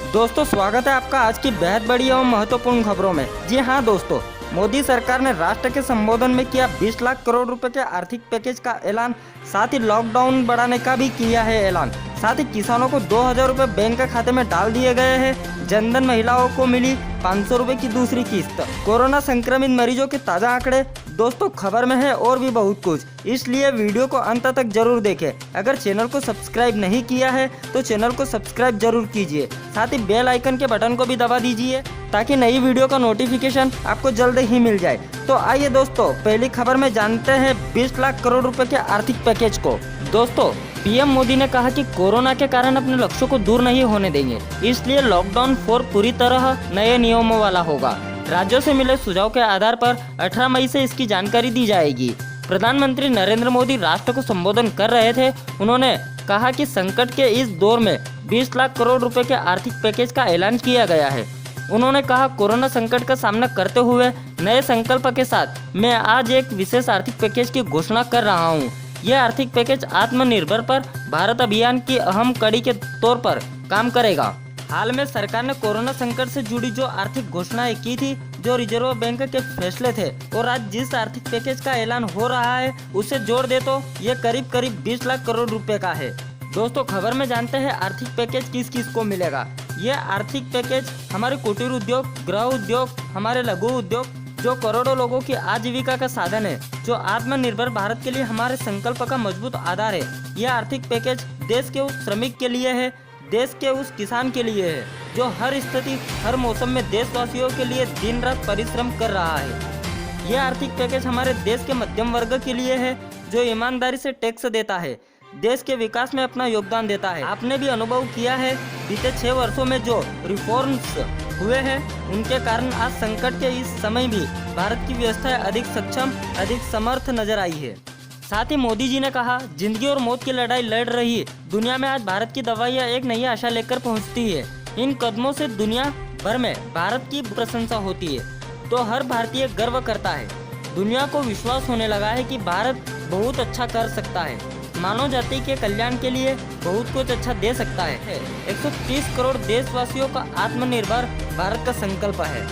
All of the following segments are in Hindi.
दोस्तों स्वागत है आपका आज की बेहद बड़ी एवं महत्वपूर्ण खबरों में। जी हाँ दोस्तों, मोदी सरकार ने राष्ट्र के संबोधन में किया 20 लाख करोड़ रुपए के आर्थिक पैकेज का ऐलान। साथ ही लॉकडाउन बढ़ाने का भी किया है ऐलान। साथ ही किसानों को 2000 रुपए बैंक खाते में डाल दिए गए हैं। जनधन महिलाओं को मिली 500 रुपए की दूसरी किस्त। कोरोना संक्रमित मरीजों के ताज़ा आंकड़े। दोस्तों खबर में है और भी बहुत कुछ, इसलिए वीडियो को अंत तक जरूर देखें। अगर चैनल को सब्सक्राइब नहीं किया है तो चैनल को सब्सक्राइब जरूर कीजिए। साथ ही बेल आइकन के बटन को भी दबा दीजिए ताकि नई वीडियो का नोटिफिकेशन आपको जल्द ही मिल जाए। तो आइए दोस्तों पहली खबर में जानते हैं 20 लाख करोड़ रुपए के आर्थिक पैकेज को। दोस्तों पीएम मोदी ने कहा कि कोरोना के कारण अपने लक्ष्यों को दूर नहीं होने देंगे, इसलिए लॉकडाउन 4 पूरी तरह नए नियमों वाला होगा। राज्यों से मिले सुझाव के आधार पर 18 मई से इसकी जानकारी दी जाएगी। प्रधानमंत्री नरेंद्र मोदी राष्ट्र को संबोधन कर रहे थे। उन्होंने कहा कि संकट के इस दौर में 20 लाख करोड़ रुपए के आर्थिक पैकेज का ऐलान किया गया है। उन्होंने कहा, कोरोना संकट का सामना करते हुए नए संकल्प के साथ मैं आज एक विशेष आर्थिक पैकेज की घोषणा कर रहा हूँ। यह आर्थिक पैकेज आत्मनिर्भर पर भारत अभियान की अहम कड़ी के तौर पर काम करेगा। हाल में सरकार ने कोरोना संकट से जुड़ी जो आर्थिक घोषणाएं की थी, जो रिजर्व बैंक के फैसले थे, और आज जिस आर्थिक पैकेज का ऐलान हो रहा है उसे जोड़ दे तो ये करीब 20 लाख करोड़ रुपए का है। दोस्तों खबर में जानते हैं आर्थिक पैकेज किस किस को मिलेगा। ये आर्थिक पैकेज हमारे कुटीर उद्योग, गृह उद्योग, हमारे लघु उद्योग, जो करोड़ों लोगों की आजीविका का साधन है, जो आत्मनिर्भर भारत के लिए हमारे संकल्प का मजबूत आधार है। यह आर्थिक पैकेज देश के उस श्रमिक के लिए है, देश के उस किसान के लिए है जो हर स्थिति हर मौसम में देशवासियों के लिए दिन रात परिश्रम कर रहा है। यह आर्थिक पैकेज हमारे देश के मध्यम वर्ग के लिए है जो ईमानदारी से टैक्स देता है, देश के विकास में अपना योगदान देता है। आपने भी अनुभव किया है बीते 6 वर्षों में जो रिफॉर्म्स हुए हैं उनके कारण आज संकट के इस समय भी भारत की व्यवस्था अधिक सक्षम, अधिक समर्थ नजर आई है। साथ ही मोदी जी ने कहा, जिंदगी और मौत की लड़ाई लड़ रही दुनिया में आज भारत की दवाइयाँ एक नई आशा लेकर पहुँचती है। इन कदमों से दुनिया भर में भारत की प्रशंसा होती है तो हर भारतीय गर्व करता है। दुनिया को विश्वास होने लगा है कि भारत बहुत अच्छा कर सकता है, मानव जाति के कल्याण के लिए बहुत कुछ अच्छा दे सकता है। 130 करोड़ देशवासियों का आत्मनिर्भर भारत का संकल्प है।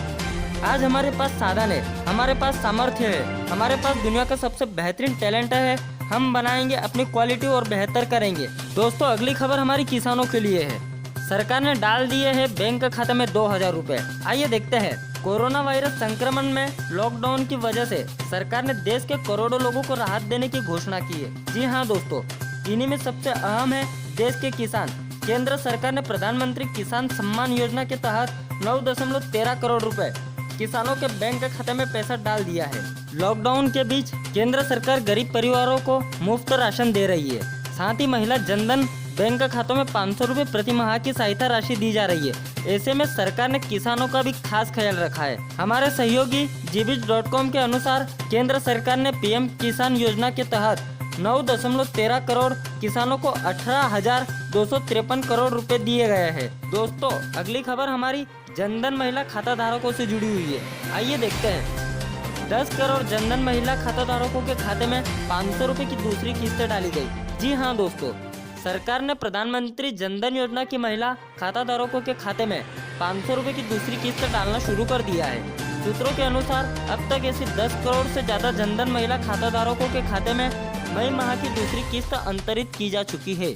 आज हमारे पास साधन है, हमारे पास सामर्थ्य है, हमारे पास दुनिया का सबसे बेहतरीन टैलेंट है। हम बनाएंगे अपनी क्वालिटी और बेहतर करेंगे। दोस्तों अगली खबर हमारी किसानों के लिए है। सरकार ने डाल दिए हैं बैंक खाते में 2000 रुपए। आइए देखते हैं। कोरोना वायरस संक्रमण में लॉकडाउन की वजह से सरकार ने देश के करोड़ों लोगों को राहत देने की घोषणा की है। जी हाँ दोस्तों, इन्हीं में सबसे अहम है देश के किसान। केंद्र सरकार ने प्रधानमंत्री किसान सम्मान योजना के तहत 9.13 करोड़ रुपए किसानों के बैंक खाते में पैसा डाल दिया है। लॉकडाउन के बीच केंद्र सरकार गरीब परिवारों को मुफ्त राशन दे रही है। साथ ही महिला जनधन बैंक खातों में 500 रुपए प्रति माह की सहायता राशि दी जा रही है। ऐसे में सरकार ने किसानों का भी खास ख्याल रखा है। हमारे सहयोगी GBIZ.com के अनुसार केंद्र सरकार ने PM किसान योजना के तहत 9.13 करोड़ किसानों को 18,253 करोड़ रुपए दिए गए हैं। दोस्तों अगली खबर हमारी जनधन महिला खाता धारकों से जुड़ी हुई है। आइए देखते हैं। 10 करोड़ जनधन महिला खाता धारकों के खाते में 500 रुपए की दूसरी किस्त डाली गई। जी हाँ दोस्तों, सरकार ने प्रधानमंत्री जनधन योजना की महिला खाता धारकों के खाते में 500 रुपए की दूसरी किस्त डालना शुरू कर दिया है। सूत्रों के अनुसार अब तक ऐसी 10 करोड़ से ज्यादा जनधन महिला खाता धारकों के खाते में मई माह की दूसरी किस्त अंतरित की जा चुकी है।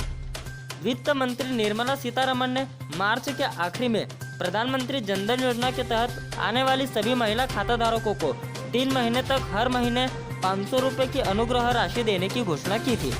वित्त मंत्री निर्मला सीतारमण ने मार्च के आखिरी में प्रधानमंत्री जनधन योजना के तहत आने वाली सभी महिला खाता धारकों को 3 महीने तक हर महीने 500 रुपए की अनुग्रह राशि देने की घोषणा की थी।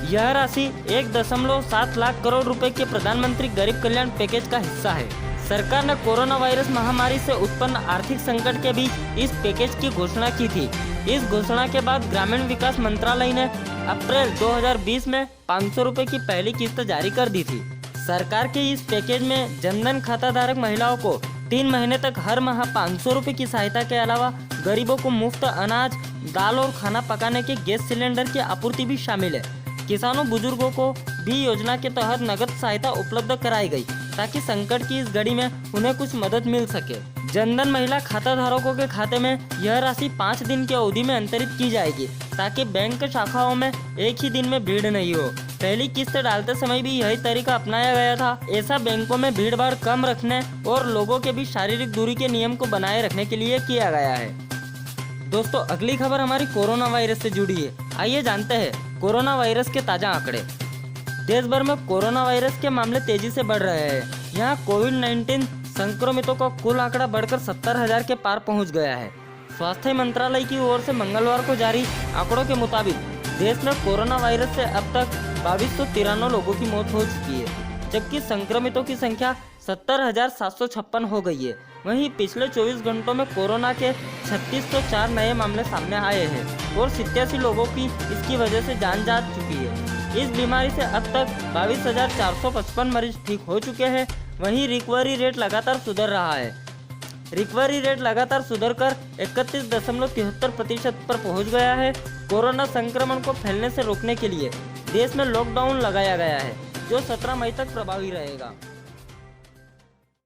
यह राशि 1.7 लाख करोड़ रुपए के प्रधानमंत्री गरीब कल्याण पैकेज का हिस्सा है। सरकार ने कोरोना वायरस महामारी से उत्पन्न आर्थिक संकट के बीच इस पैकेज की घोषणा की थी। इस घोषणा के बाद ग्रामीण विकास मंत्रालय ने अप्रैल 2020 में 500 रुपए की पहली किस्त जारी कर दी थी। सरकार के इस पैकेज में जनधन खाता धारक महिलाओं को 3 महीने तक हर माह 500 रुपए की सहायता के अलावा गरीबों को मुफ्त अनाज, दाल और खाना पकाने के गैस सिलेंडर की आपूर्ति भी शामिल है। किसानों बुजुर्गों को भी योजना के तहत नगद सहायता उपलब्ध कराई गई ताकि संकट की इस घड़ी में उन्हें कुछ मदद मिल सके। जनधन महिला खाता धारकों के खाते में यह राशि 5 दिन की अवधि में अंतरित की जाएगी ताकि बैंक शाखाओं में एक ही दिन में भीड़ नहीं हो। पहली किस्त डालते समय भी यही तरीका अपनाया गया था। ऐसा बैंकों में भीड़ भाड़ कम रखने और लोगों के बीच शारीरिक दूरी के नियम को बनाए रखने के लिए किया गया है। दोस्तों, अगली खबर हमारी कोरोना वायरस से जुड़ी है। आइए जानते हैं कोरोना वायरस के ताजा आंकड़े। देश भर में कोरोना वायरस के मामले तेजी से बढ़ रहे हैं। यहाँ कोविड-19 संक्रमितों का कुल आंकड़ा बढ़कर 70,000 के पार पहुँच गया है। स्वास्थ्य मंत्रालय की ओर से मंगलवार को जारी आंकड़ों के मुताबिक देश में कोरोना वायरस से अब तक 2293 लोगों की मौत हो चुकी है, जबकि संक्रमितों की संख्या 70,756 हो गई है। वहीं पिछले 24 घंटों में कोरोना के 3604 नए मामले सामने आए हैं और 87 लोगों की इसकी वजह से जान जा चुकी है। इस बीमारी से अब तक 22,455 मरीज ठीक हो चुके हैं। वहीं रिकवरी रेट लगातार सुधर रहा है। रिकवरी रेट लगातार सुधरकर 31.73% पर पहुंच गया है। कोरोना संक्रमण को फैलने से रोकने के लिए देश में लॉकडाउन लगाया गया है, जो 17 मई तक प्रभावी रहेगा।